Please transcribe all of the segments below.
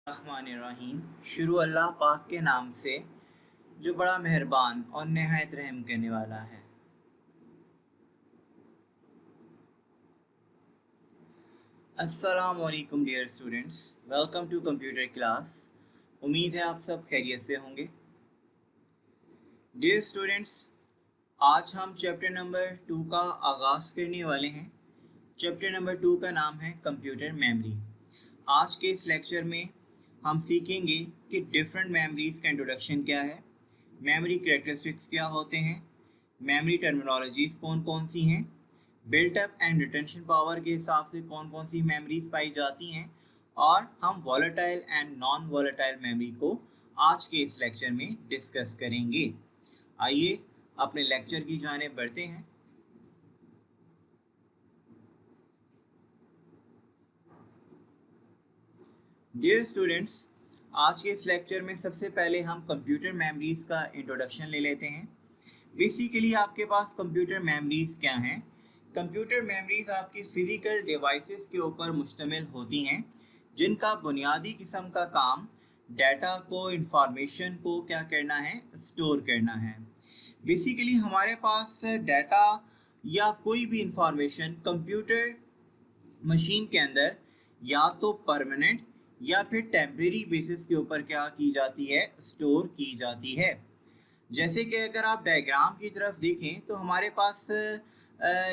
रहमानिर्रहीम। शुरू अल्लाह पाक के नाम से जो बड़ा मेहरबान और नहायत रहम करने वाला है। अस्सलाम वालेकुम dear students, welcome to computer class. उम्मीद है आप सब खैरियत से होंगे। डियर स्टूडेंट्स, आज हम चैप्टर नंबर 2 का आगाज़ करने वाले हैं। चैप्टर नंबर 2 का नाम है कंप्यूटर मेमोरी। आज के इस लेक्चर में हम सीखेंगे कि डिफरेंट मेमोरीज का इंट्रोडक्शन क्या है, मेमोरी कैरेक्टरिस्टिक्स क्या होते हैं, मेमोरी टर्मिनोलॉजीज कौन कौन सी हैं, built up and retention power के हिसाब से कौन कौन सी मेमोरीज पाई जाती हैं, और हम volatile and non volatile memory को आज के इस लेक्चर में डिस्कस करेंगे। आइए अपने लेक्चर की जानिब बढ़ते हैं। डियर स्टूडेंट्स, आज के इस लेक्चर में सबसे पहले हम कंप्यूटर मेमोरीज का इंट्रोडक्शन ले लेते हैं। बेसिकली आपके पास कंप्यूटर मेमोरीज क्या हैं? कंप्यूटर मेमोरीज आपकी फिजिकल डिवाइसेस के ऊपर मुश्तमिल होती हैं, जिनका बुनियादी किस्म का काम डाटा को, इंफॉर्मेशन को क्या करना है, स्टोर करना है। बेसिकली हमारे पास डाटा या कोई भी इंफॉर्मेशन कंप्यूटर मशीन के अंदर या तो परमानेंट या फिर टेम्परेरी बेसिस के ऊपर क्या की जाती है, स्टोर की जाती है। जैसे कि अगर आप डायग्राम की तरफ देखें तो हमारे पास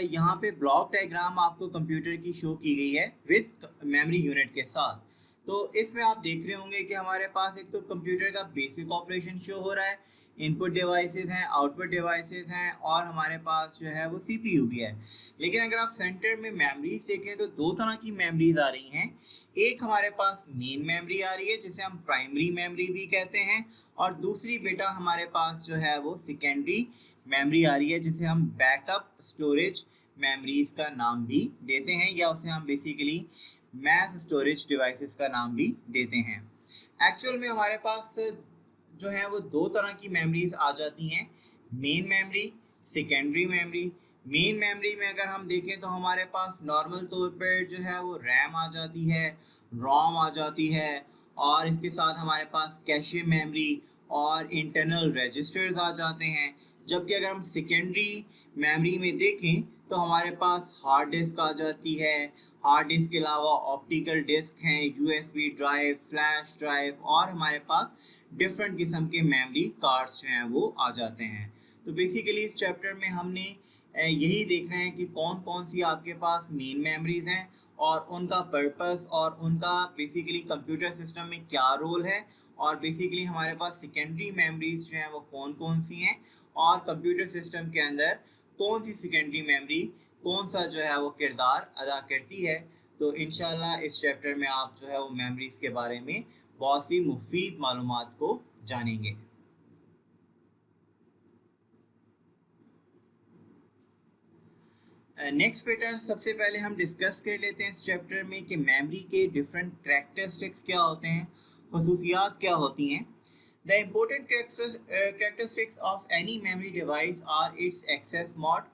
यहाँ पे ब्लॉक डायग्राम आपको कंप्यूटर की शो की गई है विद मेमोरी यूनिट के साथ। तो इसमें आप देख रहे होंगे कि हमारे पास एक तो कंप्यूटर का बेसिक ऑपरेशन शो हो रहा है, इनपुट डिवाइसेस हैं, आउटपुट डिवाइसेस हैं, और हमारे पास जो है वो सीपीयू भी है। लेकिन अगर आप सेंटर में मेमोरीज देखें तो दो तरह की मेमोरीज आ रही हैं। एक हमारे पास मेन मेमोरी आ रही है जिसे हम प्राइमरी मेमोरी भी कहते हैं, और दूसरी बेटा हमारे पास जो है वो सेकेंडरी मेमोरी आ रही है जिसे हम बैकअप स्टोरेज मेमोरीज का नाम भी देते हैं, या उसे हम बेसिकली मैस स्टोरेज डिवाइसेस का नाम भी देते हैं। एक्चुअल में हमारे पास जो है वो दो तरह की मेमोरीज आ जाती हैं, main memory, secondary memory. Main memory में अगर हम देखें तो हमारे पास नॉर्मल तौर पर जो है वो रैम आ जाती है, रोम आ जाती है, और इसके साथ हमारे पास कैशे मेमोरी और इंटरनल रजिस्टर्स आ जाते हैं। जबकि अगर हम सेकेंडरी मेमोरी में देखें तो हमारे पास हार्ड डिस्क आ जाती है। हार्ड डिस्क के अलावा ऑप्टिकल डिस्क हैं, यूएसबी ड्राइव, फ्लैश ड्राइव, और हमारे पास डिफरेंट किस्म के मेमोरी कार्ड्स जो हैं वो आ जाते हैं। तो बेसिकली इस चैप्टर में हमने यही देखना है कि कौन कौन सी आपके पास मेन मेमोरीज हैं और उनका पर्पस और उनका बेसिकली कंप्यूटर सिस्टम में क्या रोल है, और बेसिकली हमारे पास सेकेंडरी मेमोरीज जो हैं वो कौन कौन सी हैं, और कंप्यूटर सिस्टम के अंदर कौन सी सेकेंडरी मेमोरी कौन सा जो है वो किरदार अदा करती है। तो इंशाल्लाह इस चैप्टर में आप जो है वो मेमोरीज के बारे में बहुत सी मुफीद मालूमात को जानेंगे। नेक्स्ट बेटा, सबसे पहले हम डिस्कस कर लेते हैं इस चैप्टर में कि मेमोरी के डिफरेंट कैरेक्टरिस्टिक्स क्या होते हैं, खसूसियात क्या होती हैं। The important characteristics of any memory device are its access mode,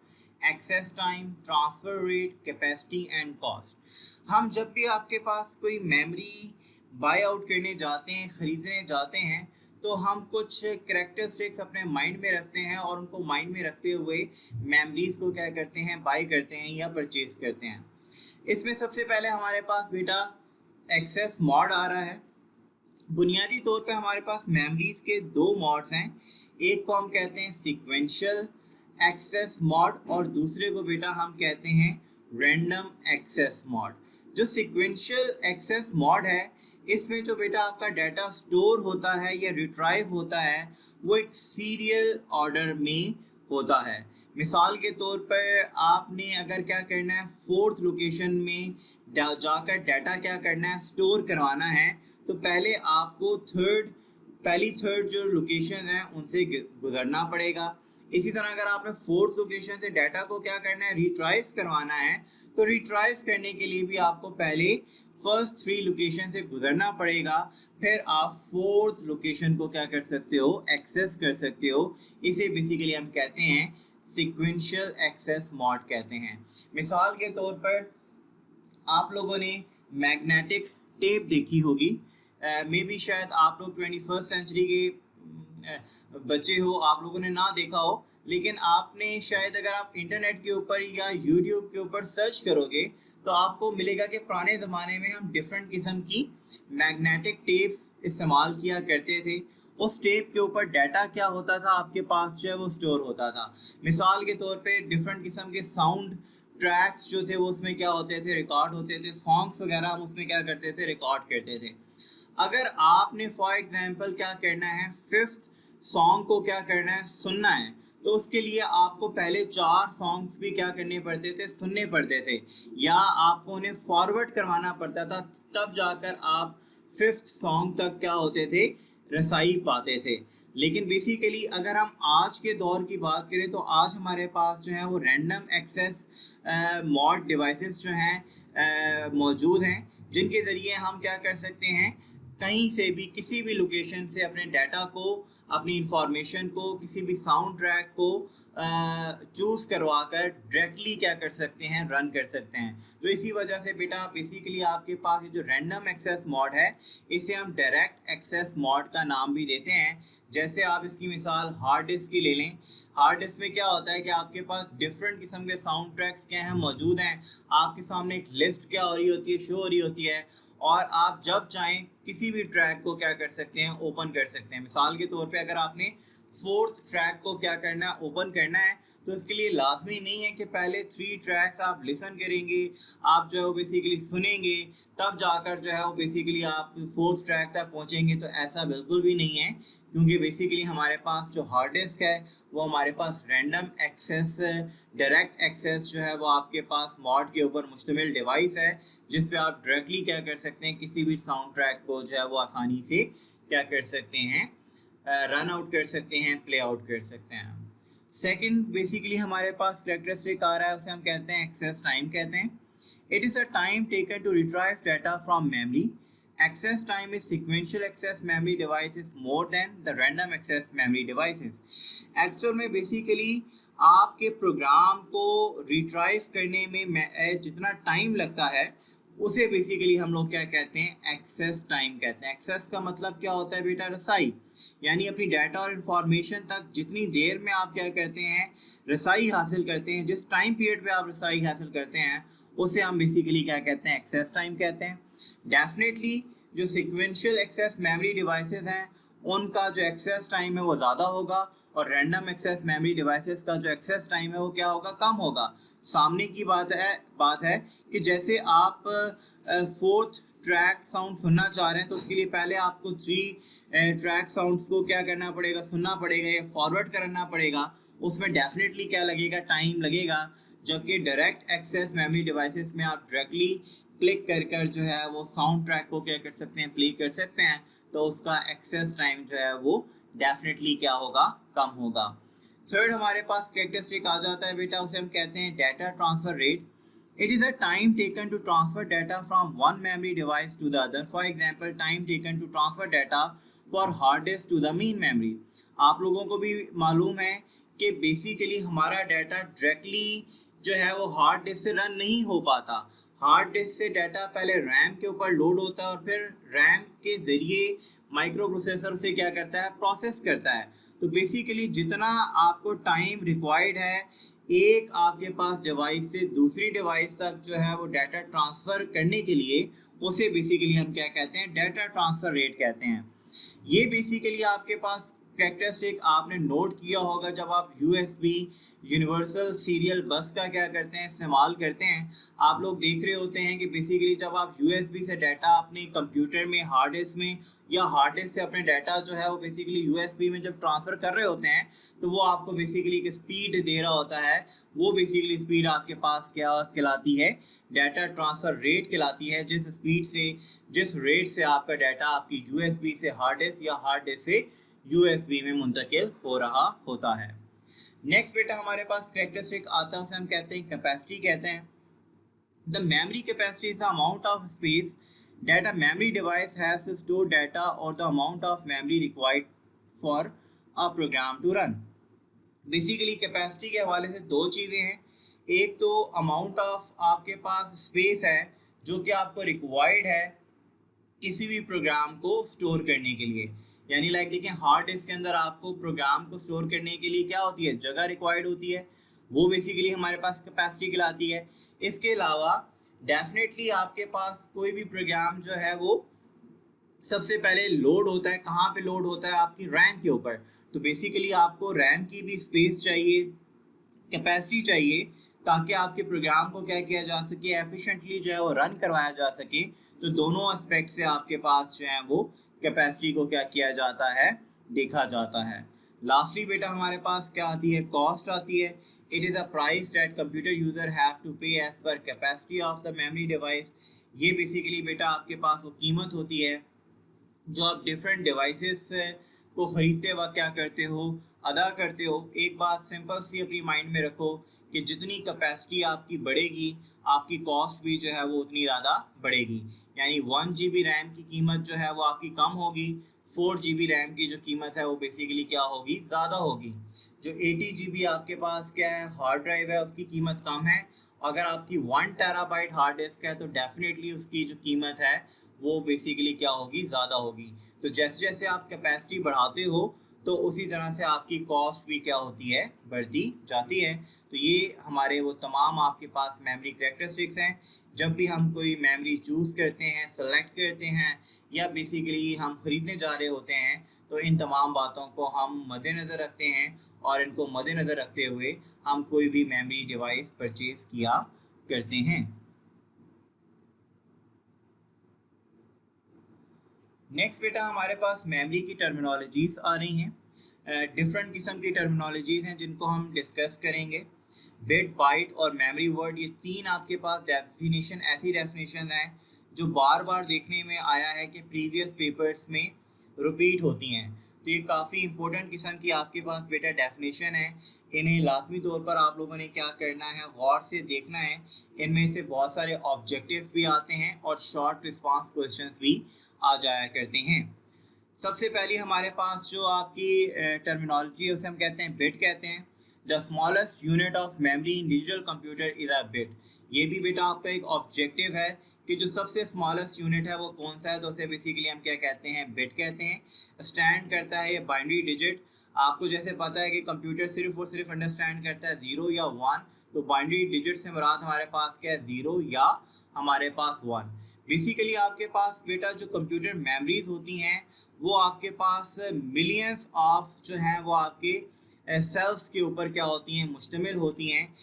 access time, transfer rate, capacity and cost। हम जब भी आपके पास कोई मेमोरी बाय आउट करने जाते हैं, ख़रीदने जाते हैं, तो हम कुछ कैरेक्टरिस्टिक्स अपने माइंड में रखते हैं, और उनको माइंड में रखते हुए मेमोरीज को क्या करते हैं, बाय करते हैं या परचेज करते हैं। इसमें सबसे पहले हमारे पास बेटा एक्सेस मोड आ रहा है। बुनियादी तौर पे हमारे पास मेमोरीज के दो मोड्स हैं, एक को हम कहते हैं सीक्वेंशियल एक्सेस मोड और दूसरे को बेटा हम कहते हैं रैंडम एक्सेस मोड। जो सीक्वेंशियल एक्सेस मोड है, इसमें जो बेटा आपका डाटा स्टोर होता है या रिट्राइव होता है वो एक सीरियल ऑर्डर में होता है। मिसाल के तौर पर आपने अगर क्या करना है, फोर्थ लोकेशन में जाकर डाटा क्या करना है, स्टोर करवाना है, तो पहले आपको पहली थर्ड जो लोकेशन है उनसे गुजरना पड़ेगा। इसी तरह अगर आपने फोर्थ लोकेशन से डाटा को क्या करना है, रिट्राइव करवाना है, तो रिट्राइव करने के लिए भी आपको पहले फर्स्ट 3 लोकेशन से गुजरना पड़ेगा, फिर आप फोर्थ लोकेशन को क्या कर सकते हो, एक्सेस कर सकते हो। इसे बेसिकली हम कहते हैं सीक्वेंशियल एक्सेस मोड कहते हैं। मिसाल के तौर पर आप लोगों ने मैग्नेटिक टेप देखी होगी, मे बी शायद आप लोग 21st सेंचुरी के बच्चे हो, आप लोगों ने ना देखा हो, लेकिन आपने शायद अगर आप इंटरनेट के ऊपर या यूट्यूब के ऊपर सर्च करोगे तो आपको मिलेगा कि पुराने ज़माने में हम डिफरेंट किस्म की मैग्नेटिक टेप्स इस्तेमाल किया करते थे। उस टेप के ऊपर डाटा क्या होता था आपके पास जो है वो स्टोर होता था। मिसाल के तौर पे डिफरेंट किस्म के साउंड ट्रैक्स जो थे वो उसमें क्या होते थे, रिकॉर्ड होते थे। सॉन्ग्स वगैरह हम उसमें क्या करते थे, रिकॉर्ड करते थे। अगर आपने फॉर एग्जांपल क्या करना है, फिफ्थ सॉन्ग को क्या करना है, सुनना है, तो उसके लिए आपको पहले 4 सॉन्ग्स भी क्या करने पड़ते थे, सुनने पड़ते थे, या आपको उन्हें फॉरवर्ड करवाना पड़ता था, तब जाकर आप फिफ्थ सॉन्ग तक क्या होते थे, रसाई पाते थे। लेकिन बेसिकली अगर हम आज के दौर की बात करें तो आज हमारे पास जो है वो रैंडम एक्सेस मॉड डिवाइसेस जो हैं मौजूद हैं, जिनके ज़रिए हम क्या कर सकते हैं, कहीं से भी किसी भी लोकेशन से अपने डाटा को, अपनी इंफॉर्मेशन को, किसी भी साउंड ट्रैक को चूज करवा कर डायरेक्टली क्या कर सकते हैं, रन कर सकते हैं। तो इसी वजह से बेटा बेसिकली आपके पास ये जो रैंडम एक्सेस मॉड है, इसे हम डायरेक्ट एक्सेस मॉड का नाम भी देते हैं। जैसे आप इसकी मिसाल हार्ड डिस्क की ले लें। हार्ड डिस्क में क्या होता है कि आपके पास डिफरेंट किस्म के साउंड ट्रैक्स क्या हैं, मौजूद हैं। आपके सामने एक लिस्ट क्या हो रही होती है, शो हो रही होती है, और आप जब चाहें किसी भी ट्रैक को क्या कर सकते हैं, ओपन कर सकते हैं। मिसाल के तौर पे अगर आपने 4th ट्रैक को क्या करना है, ओपन करना है, तो इसके लिए लाजमी नहीं है कि पहले 3 ट्रैक्स आप लिसन करेंगे, आप जो है वो बेसिकली सुनेंगे, तब जाकर जो है वो बेसिकली आप 4th ट्रैक तक पहुंचेंगे। तो ऐसा बिल्कुल भी नहीं है, क्योंकि बेसिकली हमारे पास जो हार्ड डिस्क है वो हमारे पास रैंडम एक्सेस, डायरेक्ट एक्सेस जो है वो आपके पास मॉड के ऊपर मुश्तमिल डिवाइस है, जिस पे आप डायरेक्टली क्या कर सकते हैं, किसी भी साउंड ट्रैक को जो है वो आसानी से क्या कर सकते हैं, रन आउट कर सकते हैं, प्ले आउट कर सकते हैं। सेकंड बेसिकली हमारे पास कैरेक्टरिस्टिक आ रहा है, उसे हम कहते हैं एक्सेस टाइम कहते हैं। It is a time taken to retrieve data from memory. Access time is sequential access memory devices more than the random access memory devices. Actual में basically आपके प्रोग्राम को रिट्राइव करने में जितना टाइम लगता है उसे बेसिकली हम लोग क्या कहते हैं, एक्सेस टाइम कहते हैं। एक्सेस का मतलब क्या होता है बेटा, रसाई, यानी अपनी डाटा और इंफॉर्मेशन तक जितनी देर में आप क्या करते हैं, रसाई हासिल करते हैं, जिस टाइम पीरियड पे आप रसाई हासिल करते हैं उसे हम बेसिकली क्या कहते हैं, एक्सेस टाइम कहते हैं। डेफिनेटली जो सिक्वेंशियल एक्सेस मेमोरी डिवाइसेस हैं उनका जो एक्सेस टाइम है वो ज़्यादा होगा, और रैंडम एक्सेस मेमोरी डिवाइसेस का जो एक्सेस टाइम है वो क्या होगा, कम होगा। सामने की बात है कि जैसे आप 4th ट्रैक साउंड सुनना चाह रहे हैं, तो उसके लिए पहले आपको 3 ट्रैक साउंड्स को क्या करना पड़ेगा, सुनना पड़ेगा या फॉरवर्ड करना पड़ेगा। उसमें डेफिनेटली क्या लगेगा, टाइम लगेगा। जबकि डायरेक्ट एक्सेस मेमोरी डिवाइसेस में आप डायरेक्टली क्लिक कर जो है वो साउंड ट्रैक को क्या कर सकते हैं, प्ले कर सकते हैं, तो उसका एक्सेस टाइम जो है वो डेफिनेटली क्या होगा, कम होगा। थर्ड हमारे पास कैरेक्टरिस्टिक आ जाता है बेटा, उसे हम कहते हैं data transfer rate. It is a time taken to transfer data from one memory device to the other. For example, time taken to transfer data for hard disk to the main memory. आप लोगों को भी मालूम है कि basically हमारा data directly जो है वो हार्ड डिस्क से रन नहीं हो पाता। हार्ड डिस्क से डाटा पहले रैम के ऊपर लोड होता है और फिर रैम के जरिए माइक्रो प्रोसेसर से क्या करता है, प्रोसेस करता है। तो बेसिकली जितना आपको टाइम रिक्वायर्ड है एक आपके पास डिवाइस से दूसरी डिवाइस तक जो है वो डाटा ट्रांसफर करने के लिए, उसे बेसिकली हम क्या कहते हैं, डाटा ट्रांसफर रेट कहते हैं। ये बेसिकली आपके पास कैरेक्टरिस्टिक आपने नोट किया होगा जब आप USB यूनिवर्सल सीरियल बस का क्या करते हैं, इस्तेमाल करते हैं। आप लोग देख रहे होते हैं कि बेसिकली जब आप USB से डाटा अपने कंप्यूटर में, हार्ड डिस्क में, या हार्ड डिस्क से अपने डाटा जो है वो बेसिकली USB में जब ट्रांसफ़र कर रहे होते हैं, तो वो आपको बेसिकली एक स्पीड दे रहा होता है। वो बेसिकली स्पीड आपके पास क्या कहलाती है, डाटा ट्रांसफ़र रेट कहलाती है। जिस स्पीड से, जिस रेट से आपका डाटा आपकी USB से हार्ड डिस्क या हार्ड डिस्क से USB में मुंतकिल हो रहा होता है। नेक्स्ट बेटा हमारे पास कैरेक्टरिस्टिक आता है, उसे हम कहते हैं कैपेसिटी कहते हैं। The memory capacity is the amount of space that a memory device has to store data or the amount of memory required for a program to run. Basically capacity के हवाले से दो चीज़ें हैं। एक तो अमाउंट ऑफ आपके पास space है जो कि आपको रिक्वायर्ड है किसी भी प्रोग्राम को स्टोर करने के लिए। यानी लाइक देखिए हार्ड डिस्क के अंदर आपको प्रोग्राम को स्टोर करने के लिए क्या होती है, जगह रिक्वायर्ड होती है, वो बेसिकली हमारे पास कैपेसिटी कहलाती है। इसके अलावा डेफिनेटली आपके पास कोई भी प्रोग्राम जो है वो सबसे पहले लोड होता है, कहाँ पे लोड होता है, आपकी रैम के ऊपर। तो बेसिकली आपको रैम की भी स्पेस चाहिए, कैपेसिटी चाहिए, ताकि आपके प्रोग्राम को क्या किया जा सके, एफिशिएंटली जो है वो रन करवाया जा सके। तो दोनों एस्पेक्ट से आपके पास जो है वो कैपेसिटी को क्या किया जाता है, देखा जाता है। लास्टली बेटा हमारे पास क्या आती है, कॉस्ट आती है। It is a price that computer user have to pay as per capacity of the memory device. ये बेसिकली बेटा आपके पास वो कीमत होती है जो आप डिफरेंट डिवाइसेस को खरीदते वक्त क्या करते हो, अदा करते हो। एक बात सिंपल सी अपनी माइंड में रखो कि जितनी कैपेसिटी आपकी बढ़ेगी, आपकी कॉस्ट भी जो है वो उतनी ज़्यादा बढ़ेगी। यानी 1 GB रैम की कीमत जो है वो आपकी कम होगी, 4 GB रैम की जो कीमत है वो बेसिकली क्या होगी, ज़्यादा होगी। जो 80 GB आपके पास क्या है, हार्ड ड्राइव है, उसकी कीमत कम है। अगर आपकी 1 TB हार्ड डिस्क है तो डेफिनेटली उसकी जो कीमत है वो बेसिकली क्या होगी, ज़्यादा होगी। तो जैसे जैसे आप कैपेसिटी बढ़ाते हो तो उसी तरह से आपकी कॉस्ट भी क्या होती है, बढ़ती जाती है। तो ये हमारे वो तमाम आपके पास मेमोरी कैरेक्टरिस्टिक्स हैं। जब भी हम कोई मेमोरी चूज़ करते हैं, सेलेक्ट करते हैं, या बेसिकली हम खरीदने जा रहे होते हैं, तो इन तमाम बातों को हम मद्देनज़र रखते हैं और इनको मद्देनज़र रखते हुए हम कोई भी मेमोरी डिवाइस परचेज किया करते हैं। नेक्स्ट बेटा हमारे पास मेमोरी की टर्मिनोलॉजीज आ रही हैं। डिफरेंट किस्म की टर्मिनोलॉजीज हैं जिनको हम डिस्कस करेंगे। बिट, बाइट और मेमोरी वर्ड, ये तीन आपके पास डेफिनेशन, ऐसी डेफिनेशन है जो बार बार देखने में आया है कि प्रीवियस पेपर्स में रिपीट होती हैं। तो ये काफ़ी इंपॉर्टेंट किस्म की आपके पास बेटा डेफिनेशन है। इन्हें लाजमी तौर पर आप लोगों ने क्या करना है, गौर से देखना है। इनमें से बहुत सारे ऑब्जेक्टिव्स भी आते हैं और शॉर्ट रिस्पांस क्वेश्चंस भी आ जाया करते हैं। सबसे पहली हमारे पास जो आपकी टर्मिनोलॉजी है उसे हम कहते हैं बिट कहते हैं। The smallest unit of memory in digital computer is a bit. ये भी बेटा आपका एक ऑब्जेक्टिव है कि जो सबसे स्मॉलेस्ट यूनिट है वो कौन सा है, तो उसे बेसिकली हम क्या कहते हैं, बिट कहते हैं। स्टैंड करता है ये बाइनरी डिजिट। आपको जैसे पता है कि कंप्यूटर सिर्फ और सिर्फ अंडरस्टैंड करता है 0 या 1, तो बाइनरी डिजिट से मुराद हमारे पास क्या है, 0 या हमारे पास 1। बेसिकली आपके पास बेटा जो कंप्यूटर मेमोरीज होती हैं वो आपके पास मिलियंस ऑफ जो हैं वो आपके सेल्स के ऊपर क्या होती हैं, मुश्तमिल होती हैं।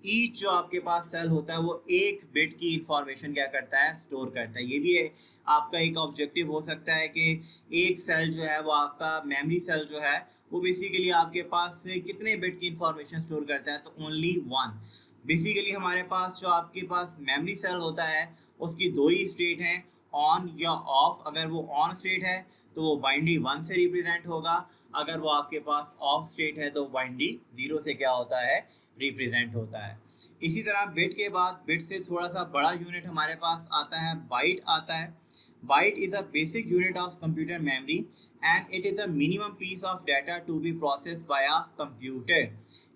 ईच जो आपके पास सेल होता है वो एक बिट की इंफॉर्मेशन क्या करता है, स्टोर करता है। ये भी है आपका एक ऑब्जेक्टिव हो सकता है कि एक सेल जो है वो आपका मेमोरी सेल जो है वो बेसिकली आपके पास से कितने बिट की इंफॉर्मेशन स्टोर करता है, तो ओनली 1। बेसिकली हमारे पास जो आपके पास मेमोरी सेल होता है उसकी दो ही स्टेट हैं, ऑन या ऑफ। अगर वो ऑन स्टेट है तो वो बाइनरी 1 से रिप्रेजेंट होगा, अगर वो आपके पास ऑफ स्टेट है तो बाइनरी 0 से क्या होता है, रिप्रेजेंट होता है। इसी तरह बिट के बाद बिट से थोड़ा सा बड़ा यूनिट हमारे पास आता है, बाइट आता है। Byte is a basic unit of computer memory and it is a minimum piece of data to be processed by a computer।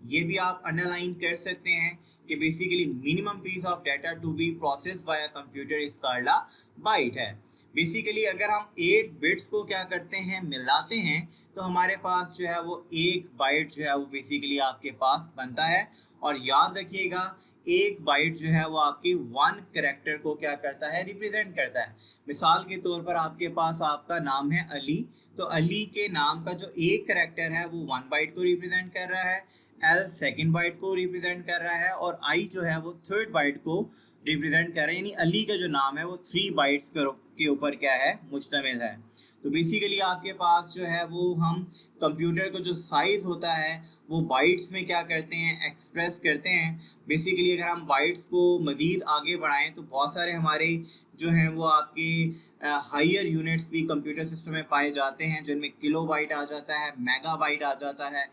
ये भी आप अंडरलाइन कर सकते हैं कि basically minimum piece of data to be processed by a computer is called a byte है। Basically अगर हम 8 बिट्स को क्या करते हैं, मिलाते हैं, तो हमारे पास जो है वो एक बाइट जो है वो बेसिकली आपके पास बनता है। और याद रखिएगा एक बाइट जो है वो आपके 1 कैरेक्टर को क्या करता है, रिप्रेजेंट करता है। मिसाल के तौर पर आपके पास आपका नाम है अली, तो अली के नाम का जो एक कैरेक्टर है वो 1 बाइट को रिप्रेजेंट कर रहा है, एल सेकेंड बाइट को रिप्रेजेंट कर रहा है और आई जो है वो थर्ड बाइट को रिप्रेजेंट कर रहा है। यानी अली का जो नाम है वो 3 बाइट्स के ऊपर क्या है, मुश्तमिल है। तो बेसिकली आपके पास जो है वो हम कंप्यूटर को जो साइज होता है वो बाइट्स में क्या करते हैं, एक्सप्रेस करते हैं। बेसिकली अगर हम बाइट्स को मज़ीद आगे बढ़ाएं तो बहुत सारे हमारे जो हैं वो आपके हायर यूनिट्स भी कंप्यूटर सिस्टम में पाए जाते हैं, जिनमें किलोबाइट आ जाता है, मेगाबाइट आ जाता है,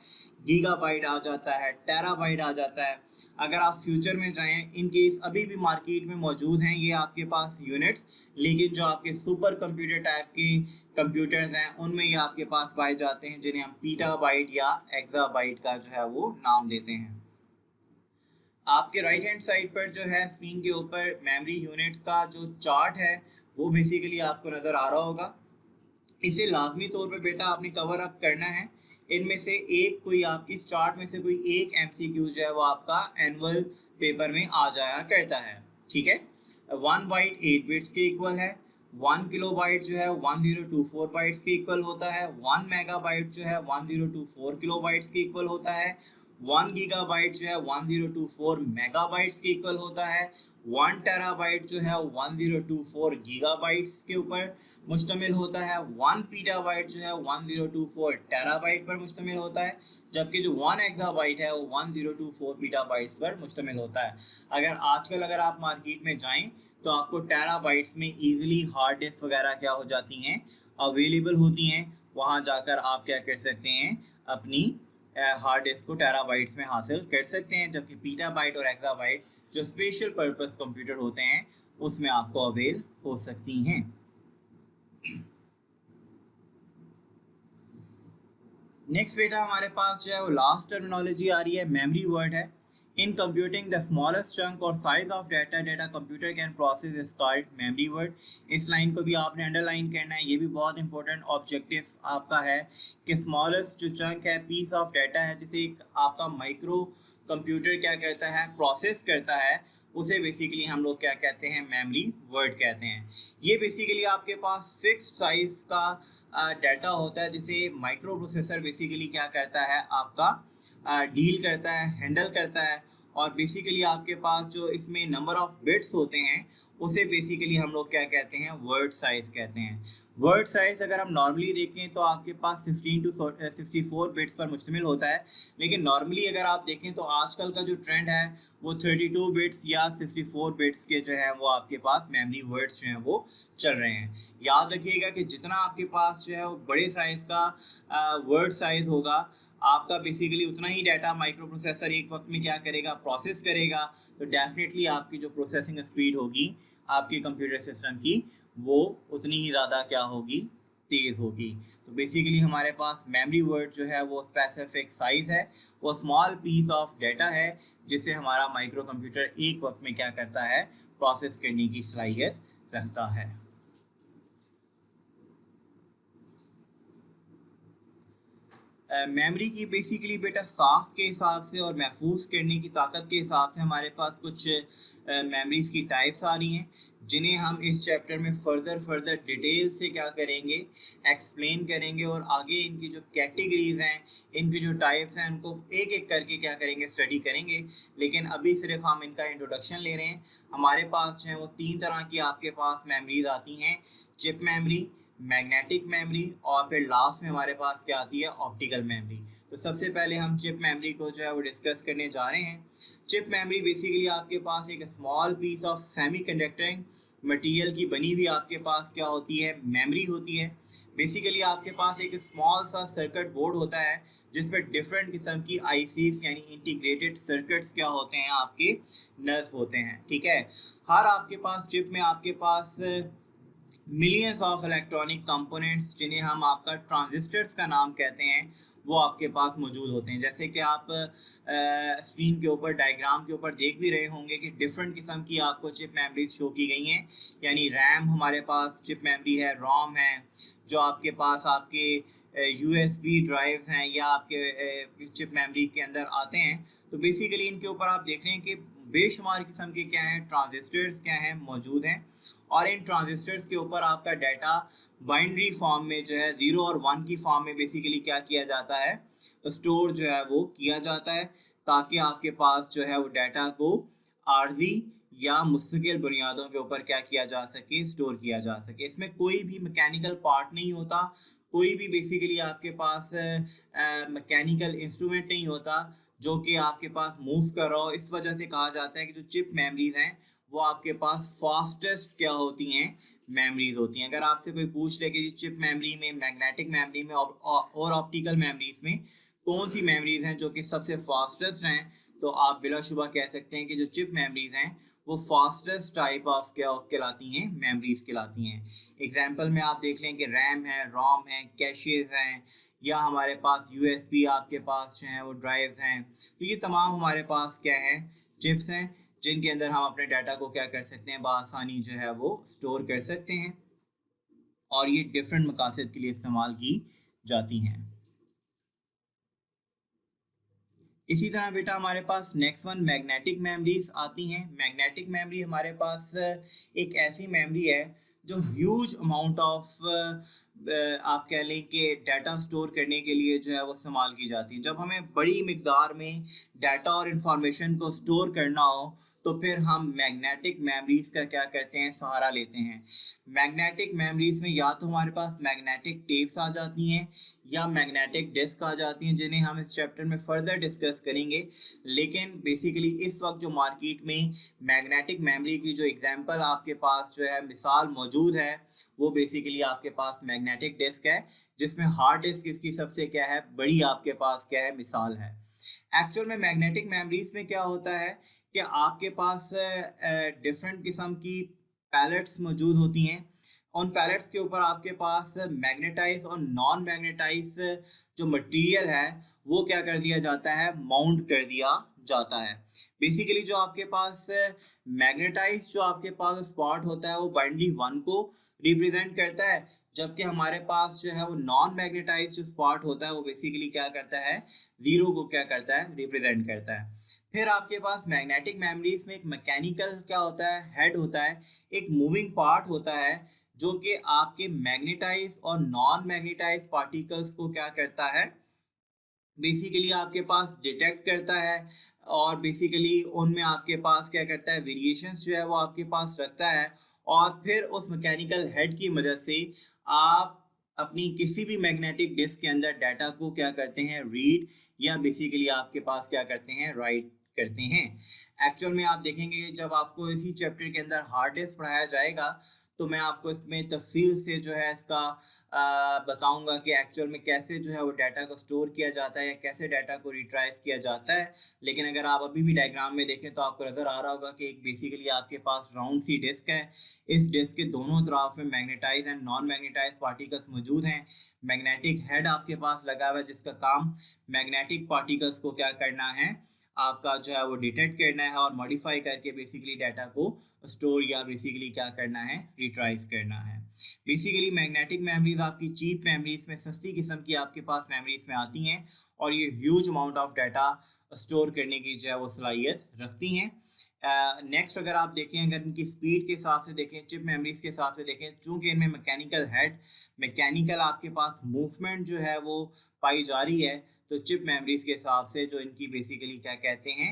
गीगाबाइट आ जाता है, टेराबाइट आ जाता है। अगर आप फ्यूचर में जाएं, इन केस अभी भी मार्केट में मौजूद हैं ये आपके पास यूनिट्स, लेकिन जो आपके सुपर कंप्यूटर टाइप के कंप्यूटर्स हैं उनमें ये आपके पास पाए जाते हैं, जिन्हें हम पीटाबाइट या एक्साबाइट का जो है वो नाम देते हैं। आपके राइट हैंड साइड पर जो है स्क्रीन के ऊपर मेमोरी यूनिट्स का जो चार्ट है वो बेसिकली आपको नज़र आ रहा होगा। इसे लाजमी तौर पे बेटा आपने कवर अप करना है। इनमें से एक कोई आपकी इस चार्ट में से कोई एक एमसीक्यू जो है वो आपका एनुअल पेपर में आ जाया करता है। ठीक है, 1 बाइट 8 बिट्स के इक्वल है। 1 किलोबाइट जो है 1024 बाइट्स के इक्वल होता है। 1 मेगाबाइट जो है 1024 किलोबाइट्स के इक्वल होता है। 1 गीगाबाइट जो है 1024 मेगाबाइट्स के इक्वल होता है। 1 टेराबाइट जो है 1024 गीगाबाइट्स के ऊपर मुश्तमिल होता है। 1 पीटाबाइट जो है 1024 टेराबाइट पर मुश्तमिल होता है, जबकि जो 1 एक्साबाइट है वो 1024 पीटाबाइट्स पर मुश्तमिल होता है। अगर आप मार्केट में जाएं तो आपको टेराबाइट्स में इजीली हार्ड डिस्क वगैरह क्या हो जाती हैं, अवेलेबल होती हैं। वहां जाकर आप क्या कर सकते हैं, अपनी हार्ड डिस्क को टेराबाइट्स में हासिल कर सकते हैं, जबकि पीटाबाइट और एक्साबाइट जो स्पेशल पर्पस कंप्यूटर होते हैं उसमें आपको अवेल हो सकती हैं। नेक्स्ट बेटा हमारे पास जो है वो लास्ट टर्मिनोलॉजी आ रही है, मेमोरी वर्ड है। In computing the smallest chunk और size of data computer can process is called memory word. इस लाइन को भी आपने अंडरलाइन करना है, ये भी बहुत इंपॉर्टेंट ऑब्जेक्टिव आपका है कि स्मॉलेस्ट जो चंक है, पीस ऑफ डाटा है, जिसे आपका माइक्रो कंप्यूटर क्या करता है, प्रोसेस करता है, उसे बेसिकली हम लोग क्या कहते हैं, मेमोरी वर्ड कहते हैं। ये बेसिकली आपके पास फिक्स्ड साइज का डाटा होता है, जिसे माइक्रो प्रोसेसर बेसिकली क्या करता है, आपका डील करता है, हैंडल करता है। और बेसिकली आपके पास जो इसमें नंबर ऑफ बिट्स होते हैं उसे बेसिकली हम लोग क्या कहते हैं, वर्ड साइज कहते हैं। वर्ड साइज अगर हम नॉर्मली देखें तो आपके पास 16 टू 64 बिट्स पर मुश्तमिल होता है, लेकिन नॉर्मली अगर आप देखें तो आजकल का जो ट्रेंड है वो 32 बिट्स या 64 बिट्स के जो है वो आपके पास मेमोरी वर्ड्स जो हैं वो चल रहे हैं। याद रखिएगा कि जितना आपके पास जो है वो बड़े साइज का वर्ड साइज होगा, आपका बेसिकली उतना ही डाटा माइक्रो प्रोसेसर एक वक्त में क्या करेगा, प्रोसेस करेगा। तो डेफिनेटली आपकी जो प्रोसेसिंग स्पीड होगी आपके कंप्यूटर सिस्टम की, वो उतनी ही ज़्यादा क्या होगी, तेज़ होगी। तो बेसिकली हमारे पास मेमोरी वर्ड जो है वो स्पेसिफिक साइज है, वो स्मॉल पीस ऑफ डाटा है जिसे हमारा माइक्रो कंप्यूटर एक वक्त में क्या करता है, प्रोसेस करने की सलाहियत रखता है। मेमोरी की बेसिकली बेटा साख्त के हिसाब से और महफूज करने की ताकत के हिसाब से हमारे पास कुछ मेमोरीज की टाइप्स आ रही हैं, जिन्हें हम इस चैप्टर में फर्दर डिटेल से क्या करेंगे, एक्सप्लेन करेंगे। और आगे इनकी जो कैटेगरीज हैं, इनकी जो टाइप्स हैं, उनको एक एक करके क्या करेंगे, स्टडी करेंगे। लेकिन अभी सिर्फ हम इनका इंट्रोडक्शन ले रहे हैं। हमारे पास जो है वो 3 तरह की आपके पास मेमोरीज आती हैं, चिप मेमोरी, मैग्नेटिक मेमोरी, और फिर लास्ट में हमारे पास क्या आती है, ऑप्टिकल मेमोरी। तो सबसे पहले हम चिप मेमोरी को जो है वो डिस्कस करने जा रहे हैं। चिप मेमोरी बेसिकली आपके पास एक small piece of semiconducting material की बनी हुई आपके पास क्या होती है, मेमोरी होती है। बेसिकली आपके पास एक स्मॉल सा सर्किट बोर्ड होता है जिस पर डिफरेंट किस्म की आईसीज यानी इंटीग्रेटेड सर्किट्स क्या होते हैं, आपके नर्व होते हैं। ठीक है, हर आपके पास चिप में आपके पास मिलियंस ऑफ इलेक्ट्रॉनिक कंपोनेंट्स, जिन्हें हम आपका ट्रांजिस्टर्स का नाम कहते हैं, वो आपके पास मौजूद होते हैं। जैसे कि आप स्क्रीन के ऊपर डायग्राम के ऊपर देख भी रहे होंगे कि डिफरेंट किस्म की आपको चिप मेमोरीज शो की गई हैं। यानी रैम हमारे पास चिप मेमोरी है, रोम है, जो आपके पास आपके यूएसबी ड्राइव हैं या आपके चिप मेमोरी के अंदर आते हैं। तो बेसिकली इनके ऊपर आप देख रहे हैं कि बेशुमार किस्म के क्या हैं, ट्रांजिस्टर्स क्या हैं, मौजूद हैं। और इन ट्रांजिस्टर्स के ऊपर आपका डाटा बाइनरी फॉर्म में जो है 0 और 1 की फॉर्म में बेसिकली क्या किया जाता है, स्टोर जो है वो किया जाता है, ताकि आपके पास जो है वो डाटा को आर्जी या मुस्तकिल बुनियादों के ऊपर क्या किया जा सके, स्टोर किया जा सके। इसमें कोई भी मैकेनिकल पार्ट नहीं होता, कोई भी बेसिकली आपके पास मैकेनिकल इंस्ट्रूमेंट नहीं होता जो कि आपके पास मूव कर रहा हो। इस वजह से कहा जाता है कि जो चिप मेमोरीज हैं वो आपके पास फास्टेस्ट क्या होती हैं, मेमोरीज होती हैं। अगर आपसे कोई पूछ ले कि चिप मेमोरी में, मैग्नेटिक मेमोरी में और ऑप्टिकल मेमोरीज में कौन सी मेमोरीज हैं जो कि सबसे फास्टेस्ट हैं, तो आप बिलाशुबा कह सकते हैं कि जो चिप मेमोरीज हैं वो फास्टेस्ट टाइप ऑफ क्या कहलाती हैं, मेमोरीज कहलाती हैं। एग्जाम्पल में आप देख लें कि रैम है, रोम है, कैशेज हैं, या हमारे पास यूएसबी आपके पास जो है वो ड्राइव्स हैं। तो ये तमाम हमारे पास क्या है, चिप्स हैं, जिनके अंदर हम अपने डाटा को क्या कर सकते हैं, बआसानी जो है वो स्टोर कर सकते हैं और ये डिफरेंट मकासद के लिए इस्तेमाल की जाती हैं। इसी तरह बेटा हमारे पास नेक्स्ट वन मैग्नेटिक मेमोरीज आती हैं। मैग्नेटिक मेमोरी हमारे पास एक ऐसी मेमोरी है जो ह्यूज अमाउंट ऑफ आप कह लें कि डाटा स्टोर करने के लिए जो है वो इस्तेमाल की जाती है। जब हमें बड़ी मिकदार में डाटा और इंफॉर्मेशन को स्टोर करना हो तो फिर हम मैग्नेटिक मेमोरीज का क्या करते हैं, सहारा लेते हैं। मैग्नेटिक मेमोरीज में या तो हमारे पास मैग्नेटिक टेप्स आ जाती हैं या मैग्नेटिक डिस्क आ जाती हैं, जिन्हें हम इस चैप्टर में फर्दर डिस्कस करेंगे। लेकिन बेसिकली इस वक्त जो मार्केट में मैग्नेटिक मेमोरी की जो एग्जांपल आपके पास जो है मिसाल मौजूद है वो बेसिकली आपके पास मैग्नेटिक डिस्क है, जिसमें हार्ड डिस्क इसकी सबसे क्या है बड़ी आपके पास क्या है मिसाल है। एक्चुअल में मैग्नेटिक मेमोरीज में क्या होता है कि आपके पास डिफरेंट किस्म की पैलेट्स मौजूद होती हैं। उन पैलेट्स के ऊपर आपके पास मैग्नेटाइज और नॉन मैग्नेटाइज जो मटेरियल है वो क्या कर दिया जाता है, माउंट कर दिया जाता है। बेसिकली जो आपके पास मैग्नेटाइज जो आपके पास स्पॉट होता है वो बाइनरी 1 को रिप्रेजेंट करता है, जबकि हमारे पास जो है वो नॉन मैग्नेटाइज जो स्पॉट होता है वो बेसिकली क्या करता है, 0 को क्या करता है, रिप्रेजेंट करता है। फिर आपके पास मैग्नेटिक मेमोरीज में एक मैकेनिकल क्या होता है, हेड होता है, एक मूविंग पार्ट होता है जो कि आपके मैग्नेटाइज और नॉन मैग्नेटाइज पार्टिकल्स को क्या करता है, बेसिकली आपके पास डिटेक्ट करता है और बेसिकली उनमें आपके पास क्या करता है, वेरिएशंस जो है वो आपके पास रखता है। और फिर उस मैकेनिकल हेड की मदद से आप अपनी किसी भी मैग्नेटिक डिस्क के अंदर डाटा को क्या करते हैं, रीड या बेसिकली आपके पास क्या करते हैं, राइट करते हैं। एक्चुअल में आप देखेंगे जब आपको इसी चैप्टर के अंदर हार्ड डिस्क पढ़ाया जाएगा तो मैं आपको इसमें तफसील से जो है इसका बताऊंगा कि एक्चुअल में कैसे जो है वो डाटा को स्टोर किया जाता है या कैसे डाटा को रिट्राइव किया जाता है। लेकिन अगर आप अभी भी डायग्राम में देखें तो आपको नजर आ रहा होगा कि एक बेसिकली आपके पास राउंड सी डिस्क है। इस डिस्क के दोनों तरफ में magnetize and non magnetize particles मौजूद हैं। मैग्नेटिक हेड आपके पास लगा हुआ है जिसका काम मैग्नेटिक पार्टिकल्स को क्या करना है, आपका जो है वो डिटेक्ट करना है और मॉडिफाई करके बेसिकली डाटा को स्टोर या बेसिकली क्या करना है, रिट्राइव करना है। बेसिकली मैग्नेटिक मेमोरीज आपकी चीप मेमोरीज में, सस्ती किस्म की आपके पास मेमोरीज में आती हैं और ये huge amount of data store करने की जो है वो सलाहियत रखती हैं। नेक्स्ट अगर आप देखें, अगर इनकी स्पीड के हिसाब से देखें, चिप मेमोरीज के हिसाब से देखें, चूंकि इनमें मैकेनिकल हेड, मैकेनिकल आपके पास मूवमेंट जो है वो पाई जा रही है, तो चिप मेमोरीज के हिसाब से जो इनकी बेसिकली क्या कहते हैं,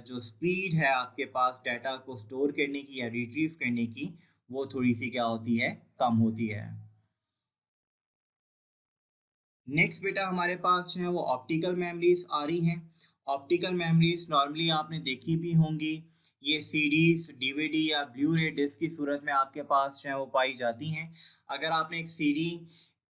जो स्पीड है आपके पास डाटा को स्टोर करने की या रिट्रीव करने की, वो थोड़ी सी क्या होती है, कम होती है। नेक्स्ट बेटा हमारे पास जो है वो ऑप्टिकल मेमोरीज आ रही हैं। ऑप्टिकल मेमोरीज नॉर्मली आपने देखी भी होंगी, ये सीडीज, डीवीडी या ब्लू रे डिस्क की सूरत में आपके पास जो है वो पाई जाती हैं। अगर आपने एक सीडी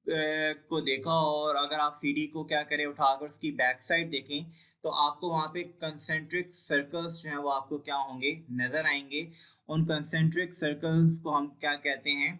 को देखा और अगर आप सीडी को क्या करें, उठाकर उसकी बैक साइड देखें तो आपको वहाँ पे कंसेंट्रिक सर्कल्स जो हैं वो आपको क्या होंगे, नज़र आएंगे। उन कंसेंट्रिक सर्कल्स को हम क्या कहते हैं,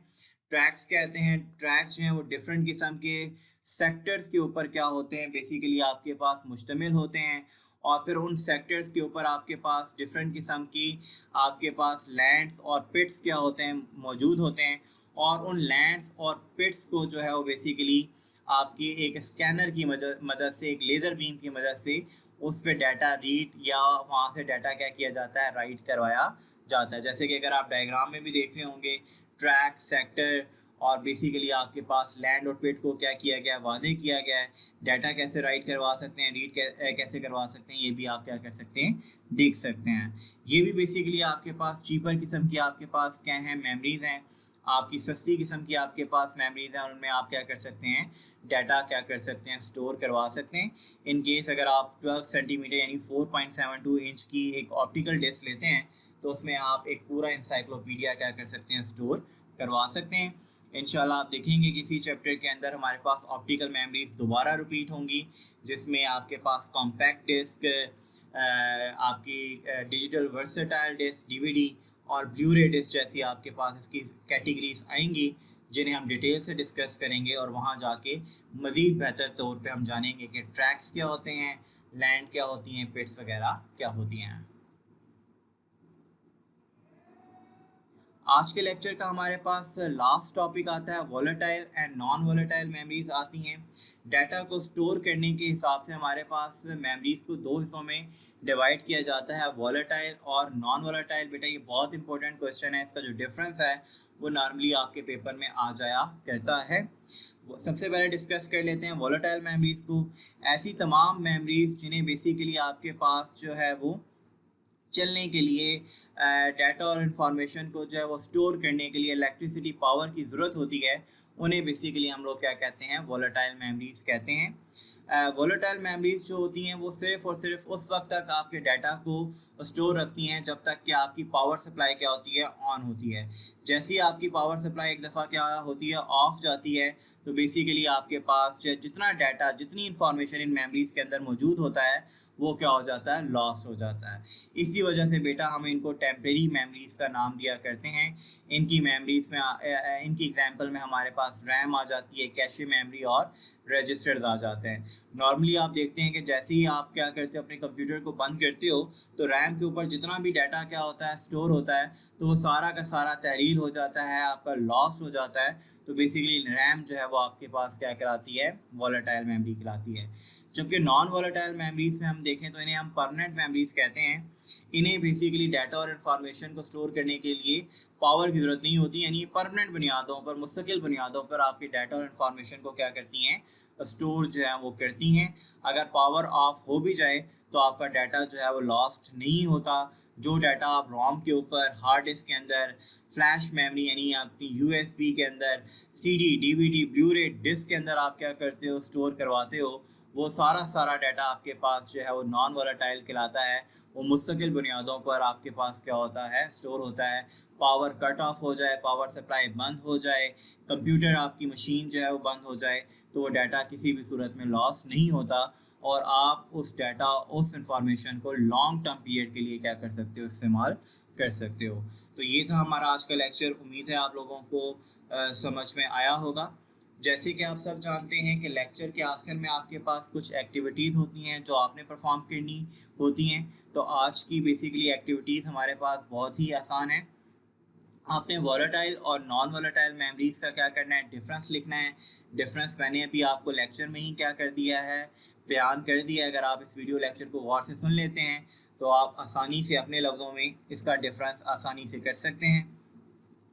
ट्रैक्स कहते हैं। ट्रैक्स जो हैं वो डिफरेंट किस्म के सेक्टर्स के ऊपर क्या होते हैं, बेसिकली आपके पास मुश्तमिल होते हैं और फिर उन सेक्टर्स के ऊपर आपके पास डिफरेंट किस्म की आपके पास लैंड्स और पिट्स क्या होते हैं, मौजूद होते हैं। और उन लैंड्स और पिट्स को जो है वो बेसिकली आपकी एक स्कैनर की मदद से, एक लेज़र बीम की मदद से उस पर डाटा रीड या वहाँ से डाटा क्या किया जाता है, राइट करवाया जाता है। जैसे कि अगर आप डायग्राम में भी देख रहे होंगे, ट्रैक, सेक्टर और बेसिकली आपके पास लैंड और पिट को क्या किया गया है, वादे किया गया है। डाटा कैसे राइट करवा सकते हैं, रीड कैसे करवा सकते हैं, ये भी आप क्या कर सकते हैं, देख सकते हैं। ये भी बेसिकली आपके पास चीपर किस्म की आपके पास क्या है, मेमोरीज हैं। आपकी सस्ती किस्म की आपके पास मेमोरीज हैं, उनमें आप क्या कर सकते हैं, डाटा क्या कर सकते हैं, स्टोर करवा सकते हैं। इन केस अगर आप 12 सेंटीमीटर यानी 4.72 इंच की एक ऑप्टिकल डिस्क लेते हैं तो उसमें आप एक पूरा इंसाइक्लोपीडिया क्या कर सकते हैं, स्टोर करवा सकते हैं। इंशाल्लाह आप देखेंगे कि इसी चैप्टर के अंदर हमारे पास ऑप्टिकल मेमोरीज दोबारा रिपीट होंगी, जिसमें आपके पास कॉम्पैक्ट डिस्क, आपकी डिजिटल वर्सेटाइल डिस्क, डीवीडी और ब्लू रे डिस्क जैसी आपके पास इसकी कैटेगरीज आएंगी, जिन्हें हम डिटेल से डिस्कस करेंगे और वहाँ जाके मज़ीद बेहतर तौर पे हम जानेंगे कि ट्रैक्स क्या होते हैं, लैंड क्या होती हैं, पिट्स वगैरह क्या होती हैं। आज के लेक्चर का हमारे पास लास्ट टॉपिक आता है volatile and non volatile memories आती हैं। डाटा को स्टोर करने के हिसाब से हमारे पास मेमोरीज को दो हिस्सों में डिवाइड किया जाता है, वॉलेटाइल और नॉन वॉलेटाइल। बेटा ये बहुत इंपॉर्टेंट क्वेश्चन है, इसका जो डिफरेंस है वो नॉर्मली आपके पेपर में आ जाया करता है। सबसे पहले डिस्कस कर लेते हैं वॉलेटाइल मेमोरीज को। ऐसी तमाम मेमोरीज जिन्हें बेसिकली आपके पास जो है वो चलने के लिए डाटा और इन्फॉर्मेशन को जो है वो स्टोर करने के लिए इलेक्ट्रिसिटी पावर की ज़रूरत होती है, उन्हें बेसिकली हम लोग क्या कहते हैं, वॉलेटाइल मेमोरीज कहते हैं। वॉलेटाइल मेमोरीज जो होती हैं वो सिर्फ और सिर्फ उस वक्त तक आपके डाटा को स्टोर रखती हैं जब तक कि आपकी पावर सप्लाई क्या होती है, ऑन होती है। जैसे ही आपकी पावर सप्लाई एक दफ़ा क्या होती है, ऑफ जाती है, तो बेसिकली आपके पास जितना डाटा, जितनी इंफॉर्मेशन इन मेमोरीज के अंदर मौजूद होता है वो क्या हो जाता है, लॉस हो जाता है। इसी वजह से बेटा हम इनको टेम्परेरी मेमोरीज का नाम दिया करते हैं। इनकी मेमोरीज में इनकी एग्जांपल में हमारे पास रैम आ जाती है, कैशे मेमोरी और रजिस्टर्स आ जाते हैं। नॉर्मली आप देखते हैं कि जैसे ही आप क्या करते हो, अपने कंप्यूटर को बंद करते हो, तो रैम के ऊपर जितना भी डाटा क्या होता है, स्टोर होता है, तो वो सारा का सारा तहरीर हो जाता है, आपका लॉस हो जाता है। तो बेसिकली रैम जो है वो आपके पास क्या कहलाती है, वॉलेटाइल मेमोरी कहलाती है। जबकि नॉन वॉलेटाइल मेमोरीज में हम देखें तो इन्हें हम परमानेंट मेमोरीज कहते हैं। इन्हें बेसिकली डाटा और इन्फॉर्मेशन को स्टोर करने के लिए पावर की ज़रूरत नहीं होती, यानी परमानेंट बुनियादों पर, मुस्तकिल बुनियादों पर आपके डाटा और इन्फॉर्मेशन को क्या करती हैं, स्टोर जो है वो करती हैं। अगर पावर ऑफ हो भी जाए तो आपका डाटा जो है वो लॉस्ट नहीं होता। जो डाटा आप रोम के ऊपर, हार्ड डिस्क के अंदर, फ्लैश मेमोरी यानी आपकी यूएसबी के अंदर, सीडी, डीवीडी, ब्लूरे डिस्क के अंदर आप क्या करते हो, स्टोर करवाते हो, वो सारा डाटा आपके पास जो है वो नॉन वॉलेटाइल कहलाता है। वो मुस्तकिल बुनियादों पर आपके पास क्या होता है, स्टोर होता है। पावर कट ऑफ हो जाए, पावर सप्लाई बंद हो जाए, कंप्यूटर आपकी मशीन जो है वो बंद हो जाए, तो वो डाटा किसी भी सूरत में लॉस नहीं होता और आप उस डाटा, उस इंफॉर्मेशन को लॉन्ग टर्म पीरियड के लिए क्या कर सकते हो, इस्तेमाल कर सकते हो। तो ये था हमारा आज का लेक्चर। उम्मीद है आप लोगों को समझ में आया होगा। जैसे कि आप सब जानते हैं कि लेक्चर के आखिर में आपके पास कुछ एक्टिविटीज़ होती हैं जो आपने परफॉर्म करनी होती हैं। तो आज की बेसिकली एक्टिविटीज़ हमारे पास बहुत ही आसान है। आपने वॉलेटाइल और नॉन वॉलेटाइल मेमोरीज का क्या करना है, डिफरेंस लिखना है। डिफरेंस मैंने अभी आपको लेक्चर में ही क्या कर दिया है, बयान कर दिया है। अगर आप इस वीडियो लेक्चर को गौर से सुन लेते हैं तो आप आसानी से अपने लफ्ज़ों में इसका डिफरेंस आसानी से कर सकते हैं।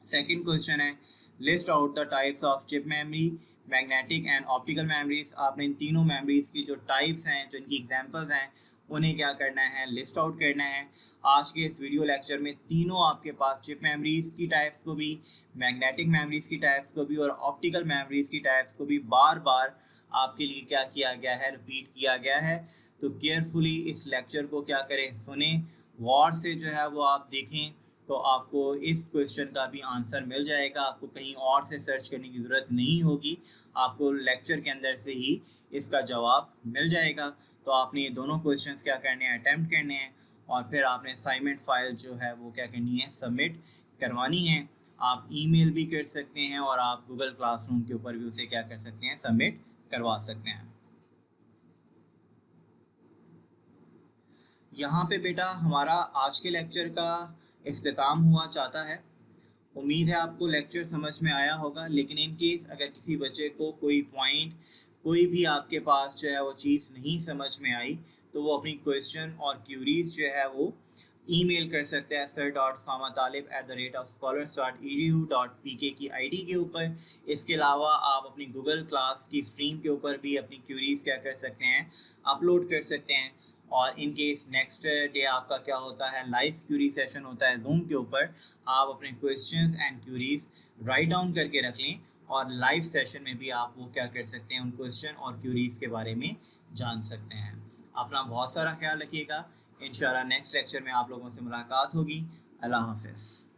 सेकंड क्वेश्चन है, list out the types of chip memory, magnetic and optical memories. आपने इन तीनों मेमोरीज की जो टाइप्स हैं, जो इनकी एग्जांपल्स हैं, उन्हें क्या करना है, लिस्ट आउट करना है। आज के इस वीडियो लेक्चर में तीनों आपके पास चिप मेमोरीज की टाइप्स को भी, मैग्नेटिक मेमोरीज की टाइप्स को भी और ऑप्टिकल मेमोरीज की टाइप्स को भी बार बार आपके लिए क्या किया गया है, रिपीट किया गया है। तो केयरफुली इस लेक्चर को क्या करें, सुने, गौर से जो है वो आप देखें, तो आपको इस क्वेश्चन का भी आंसर मिल जाएगा। आपको कहीं और से सर्च करने की ज़रूरत नहीं होगी, आपको लेक्चर के अंदर से ही इसका जवाब मिल जाएगा। तो आपने ये दोनों क्वेश्चंस क्या करने हैं, अटेम्प्ट करने हैं और फिर आपने असाइनमेंट फाइल जो है वो क्या करनी है, सबमिट करवानी है। आप ईमेल भी कर सकते हैं और आप गूगल क्लासरूम के ऊपर भी उसे क्या कर सकते हैं, सबमिट करवा सकते हैं। यहाँ पे बेटा हमारा आज के लेक्चर का इख्तिताम हुआ चाहता है। उम्मीद है आपको लेक्चर समझ में आया होगा, लेकिन इन केस अगर किसी बच्चे को कोई पॉइंट, कोई भी आपके पास जो है वो चीज़ नहीं समझ में आई, तो वो अपनी क्वेश्चन और क्यूरीज जो है वो ईमेल कर सकते हैं sir.samatalib@scholars.edu.pk की आईडी के ऊपर। इसके अलावा आप अपनी गूगल क्लास की स्ट्रीम के ऊपर भी अपनी क्यूरीज क्या कर सकते हैं, अपलोड कर सकते हैं। और इन केस नेक्स्ट डे आपका क्या होता है, लाइव क्यूरी सेशन होता है जूम के ऊपर, आप अपने questions and queries write down करके रख लें और लाइव सेशन में भी आप वो क्या कर सकते हैं, उन क्वेश्चन और क्यूरीज के बारे में जान सकते हैं। अपना बहुत सारा ख्याल रखिएगा। इंशाल्लाह नेक्स्ट लेक्चर में आप लोगों से मुलाकात होगी। अल्लाह हाफिज़।